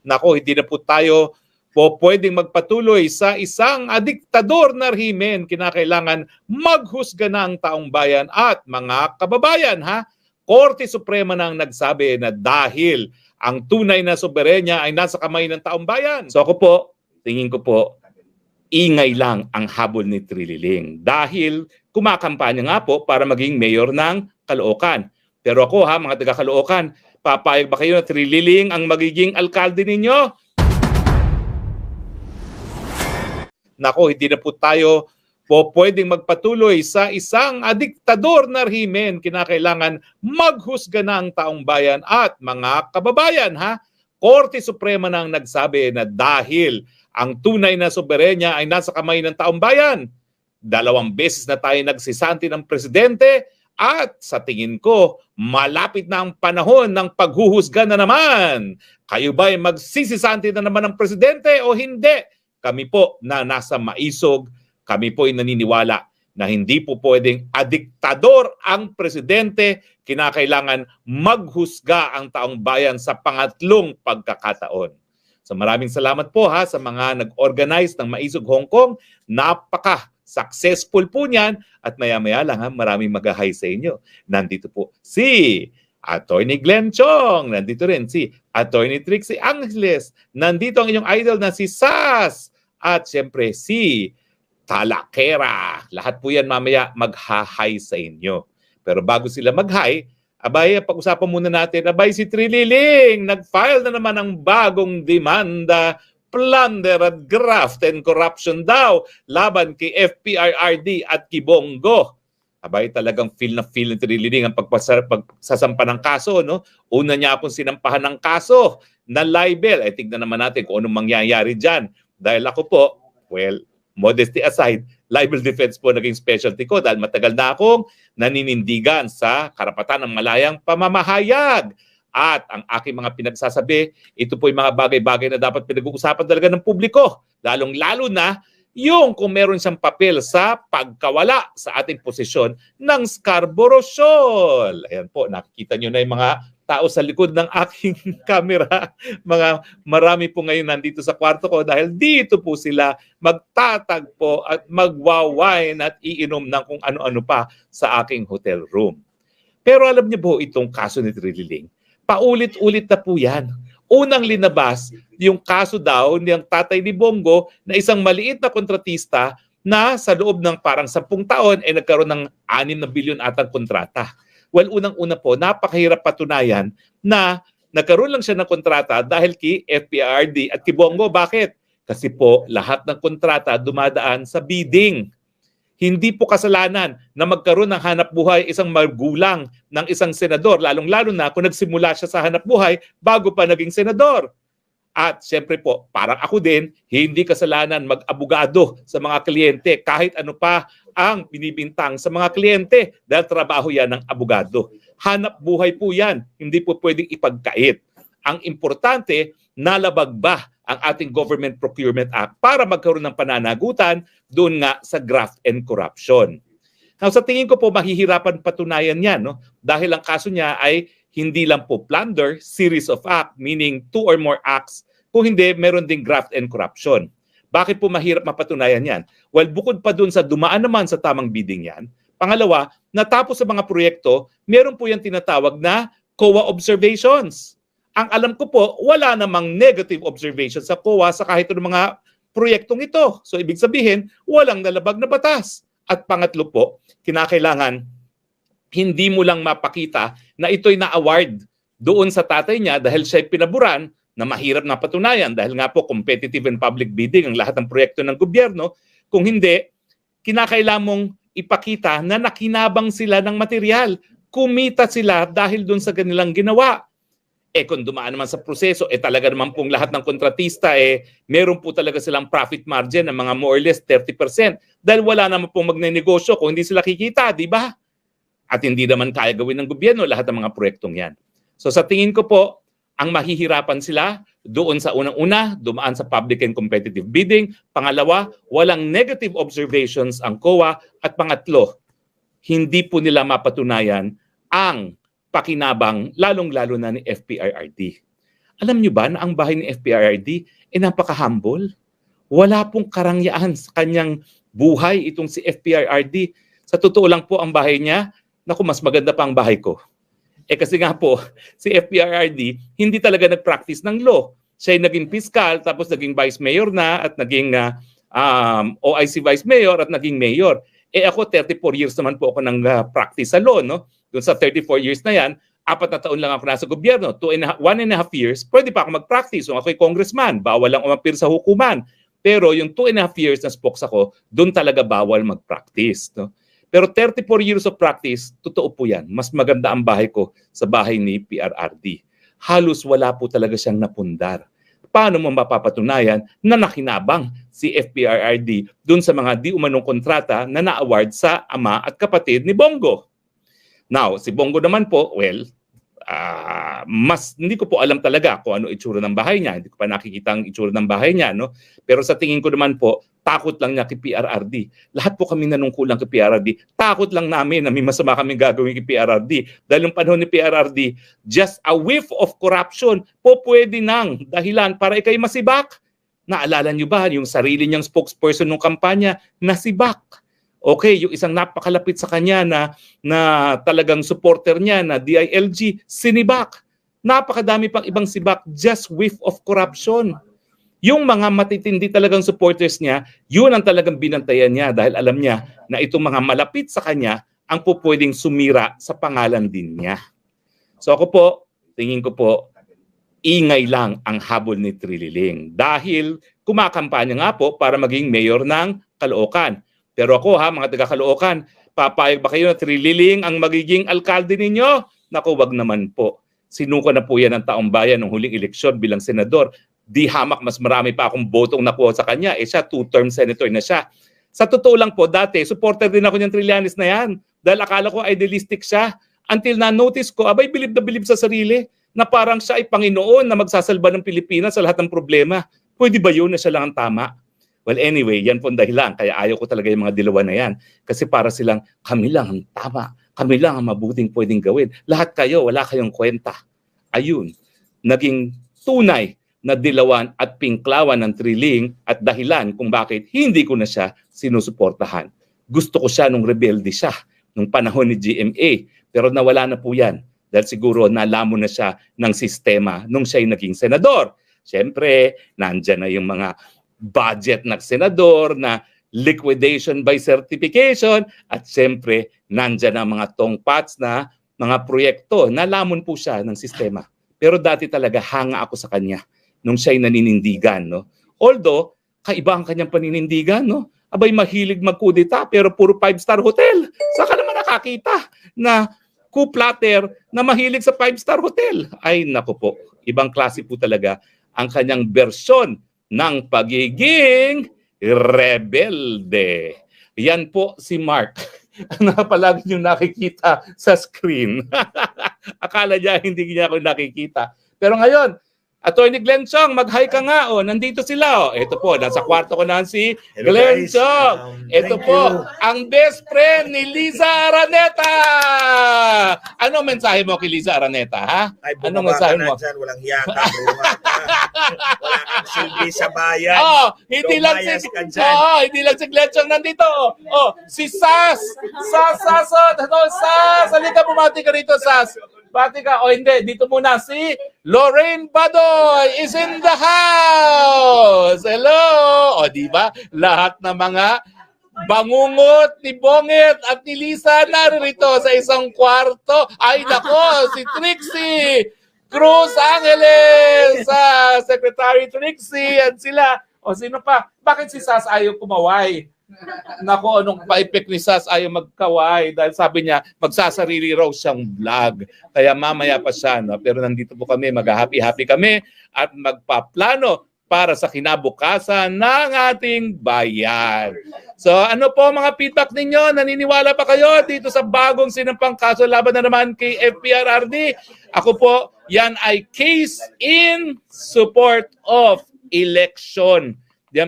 Nako, hindi na po tayo pwedeng magpatuloy sa isang diktador na rehimen. Kinakailangan maghusga na ang taong bayan at mga kababayan. Korte Suprema na ang nagsabi na dahil ang tunay na soberenya ay nasa kamay ng taong bayan. So ako po, tingin ko po, ingay lang ang habol ni Trililing dahil kumakampanya nga po para maging mayor ng Caloocan. Pero ako mga taga Caloocan, papayag ba kayo na Trililing ang magiging alkalde ninyo? Nako, hindi na po tayo pwedeng magpatuloy sa isang diktador na rehimen. Kinakailangan maghusga na ang taong bayan at mga kababayan. Korte Suprema na ang nagsabi na dahil ang tunay na soberenya ay nasa kamay ng taong bayan. 2 beses na tayo nagsisanti ng presidente at sa tingin ko, malapit na ang panahon ng paghuhusga na naman. Kayo ba ay magsisisanti na naman ng presidente o hindi? Kami po na nasa maisog, kami po ay naniniwala na hindi po pwedeng diktador ang presidente. Kinakailangan maghusga ang taong bayan sa pangatlong pagkakataon. So maraming salamat po sa mga nag-organize ng Maisog Hong Kong. Napaka-successful po niyan at maya-maya lang maraming mag-hi sa inyo. Nandito po si Attorney Glenn Chong, nandito rin si Attorney Trixie Angeles, nandito ang inyong idol na si Sas, at siyempre si Talakera. Lahat po yan mamaya mag-hi sa inyo. Pero bago sila mag-hi, pag-usapan muna natin, si Trililing, nag-file na naman ng bagong demanda, plunder at graft and corruption daw, laban kay FPIRD at Kibongo. Talagang feel na feel ni Trililing ang pagsasampa ng kaso. Una niya akong sinampahan ng kaso na libel. Tignan naman natin kung anong mangyayari dyan. Dahil ako po, modesty aside, libel defense po naging specialty ko dahil matagal na akong naninindigan sa karapatan ng malayang pamamahayag. At ang aking mga pinagsasabi, ito po yung mga bagay-bagay na dapat pinag-uusapan talaga ng publiko. Lalong-lalo na yung kung meron siyang papel sa pagkawala sa ating posisyon ng Scarborough Shoal. Ayan po, nakikita nyo na yung mga tao sa likod ng aking camera. Marami po ngayon nandito sa kwarto ko dahil dito po sila magtatagpo at magwawine at iinom ng kung ano-ano pa sa aking hotel room. Pero alam niyo po itong kaso ni Trililing, paulit-ulit na po yan. Unang linabas, yung kaso daw ng tatay ni Bongo na isang maliit na kontratista na sa loob ng parang 10 taon ay nagkaroon ng 6 na bilyon atang kontrata. Well, unang-una po, napakahirap patunayan na nagkaroon lang siya ng kontrata dahil kay FPIRD at kay Bongo. Bakit? Kasi po lahat ng kontrata dumadaan sa bidding. Hindi po kasalanan na magkaroon ng hanap buhay isang magulang ng isang senador, lalong-lalo na kung nagsimula siya sa hanap buhay bago pa naging senador. At siyempre po, parang ako din, hindi kasalanan mag-abogado sa mga kliyente kahit ano pa ang binibintang sa mga kliyente dahil trabaho yan ng abogado. Hanap buhay po yan, hindi po pwedeng ipagkait. Ang importante, nalabag ba ang ating Government Procurement Act para magkaroon ng pananagutan doon nga sa graft and corruption. Now, sa tingin ko po, mahihirapan patunayan yan, dahil ang kaso niya ay hindi lang po plunder, series of act, meaning 2 or more acts. Kung hindi, meron ding graft and corruption. Bakit po mahirap mapatunayan yan? Well, bukod pa dun sa dumaan naman sa tamang bidding yan, pangalawa, natapos sa mga proyekto, meron po yan tinatawag na COA observations. Ang alam ko po, wala namang negative observations sa COA sa kahit ng mga proyektong ito. So, ibig sabihin, walang nalabag na batas. At pangatlo po, kinakailangan hindi mo lang mapakita na ito'y na-award doon sa tatay niya dahil siya'y pinaburan na mahirap na patunayan dahil nga po competitive and public bidding ang lahat ng proyekto ng gobyerno. Kung hindi, kinakailangan mong ipakita na nakinabang sila ng material. Kumita sila dahil doon sa kanilang ginawa. Kung dumaan naman sa proseso, talaga naman pong lahat ng kontratista, meron po talaga silang profit margin ng mga more or less 30%. Dahil wala naman pong magnenegosyo kung hindi sila kikita, di ba? At hindi naman kaya gawin ng gobyerno lahat ng mga proyektong yan. So sa tingin ko po, ang mahihirapan sila doon sa unang-una, dumaan sa public and competitive bidding. Pangalawa, walang negative observations ang COA. At pangatlo, hindi po nila mapatunayan ang pakinabang lalong-lalo na ni FPIRD. Alam nyo ba na ang bahay ni FPRRD ay napaka-humble? Wala pong karangyaan sa kanyang buhay itong si FPRRD. Sa totoo lang po ang bahay niya, naku, mas maganda pa ang bahay ko. Kasi nga po, si FPRRD hindi talaga nag-practice ng law. Siya ay naging fiscal, tapos naging vice mayor na at naging OIC vice mayor at naging mayor. Ako, 34 years naman po ako ng practice sa law. No? Doon sa 34 years na yan, 4 na taon lang ako nasa gobyerno. 1.5 years, pwede pa ako mag-practice. Kung ako'y congressman, bawal lang umapir sa hukuman. Pero yung 2.5 years na spokes ako, doon talaga bawal mag-practice. No? Pero 34 years of practice, totoo po yan. Mas maganda ang bahay ko sa bahay ni PRRD. Halos wala po talaga siyang napundar. Paano mo mapapatunayan na nakinabang si FPRRD dun sa mga di umanong kontrata na na-award sa ama at kapatid ni Bongo? Now, si Bongo naman po, well, mas hindi ko po alam talaga kung ano itsura ng bahay niya. Hindi ko pa nakikita ang itsura ng bahay niya. No? Pero sa tingin ko naman po, takot lang niya kay PRRD. Lahat po kami nanungkulang kay PRRD. Takot lang namin na may masama kami gagawin kay PRRD. Dahil yung panahon ni PRRD, just a whiff of corruption po pwede nang dahilan para ikay masibak. Naalala niyo ba yung sarili niyang spokesperson ng kampanya nasibak? Okay, yung isang napakalapit sa kanya na talagang supporter niya na DILG, sinibak. Napakadami pang ibang sibak, just whiff of corruption. Yung mga matitindi talagang supporters niya, yun ang talagang binantayan niya dahil alam niya na itong mga malapit sa kanya ang pupwedeng sumira sa pangalan din niya. So ako po, tingin ko po, ingay lang ang habol ni Trililing dahil kumakampanya nga po para maging mayor ng Caloocan. Pero ako mga taga-Caloocan, papayag ba kayo na Trililing ang magiging alkalde ninyo? Naku, wag naman po. Sinuko na po yan ng taong bayan ng huling eleksyon bilang senador. Di hamak, mas marami pa akong botong nakuha sa kanya. Siya, 2-term senator na siya. Sa totoo lang po, dati, supporter din ako ng Trillanes na yan. Dahil akala ko idealistic siya. Until na-notice ko, abay, bilib na bilib sa sarili na parang siya ay Panginoon na magsasalba ng Pilipinas sa lahat ng problema. Pwede ba yun na siya lang ang tama? Well, anyway, yan po ang dahilan. Kaya ayaw ko talaga yung mga dilawan na yan. Kasi para silang, kami lang ang tama. Kami lang ang mabuting pwedeng gawin. Lahat kayo, wala kayong kwenta. Ayun, naging tunay na dilawan at pinklawan ng Triling at dahilan kung bakit hindi ko na siya sinusuportahan. Gusto ko siya nung rebelde siya, nung panahon ni GMA. Pero nawala na po yan. Dahil siguro nalamon na siya ng sistema nung siya'y naging senador. Siyempre, nandyan na yung mga budget ng senador na liquidation by certification at siyempre nandyan ang mga tongpats na mga proyekto. Nalamon po siya ng sistema. Pero dati talaga hanga ako sa kanya nung siya'y naninindigan. No? Although, kaiba ang kanyang paninindigan. No? Abay, mahilig magkudita pero puro 5-star hotel. Saka naman nakakita na coup-platter na mahilig sa 5-star hotel. Ay, naku po. Ibang klase po talaga ang kanyang bersyon ng pagiging rebelde. Yan po si Mark na palagi niyong nakikita sa screen. Akala niya hindi niya ako nakikita. Pero ngayon, Attorney Glenn Chong, mag-hi ka nga. Nandito sila. Ito po, nasa kwarto ko na si Glenn Chong. Ito po, ang best friend ni Liza Araneta. Ano mensahe mo kay Liza Araneta, ha? Ay, anong mensahe mo? Dyan, walang hiya ka, bro. Wala kang silbi sa bayan. Hindi lang si Glenn Chong nandito. Si Sas. Sas. Halika, bumati ka rito, Sas. Bati ka. Hindi. Dito muna si Lorraine Badoy is in the house. Hello. Diba? Lahat ng mga bangungot ni Bongit at ni Lisa naririto sa isang kwarto. Ay, nako, si Trixie Cruz Angeles, Secretary Trixie, at sila. Sino pa? Bakit si Sas ayaw kumaway? Nako, anong pa-effect ni Sas ayaw magkaway? Dahil sabi niya, magsasarili raw siyang vlog. Kaya mamaya pa siya. No? Pero nandito po kami, mag-happy-happy kami at magpaplano para sa kinabukasan ng ating bayan. So ano po mga feedback ninyo? Naniniwala pa kayo dito sa bagong sinampang kaso laban na naman kay FPRRD? Ako po, yan ay case in support of election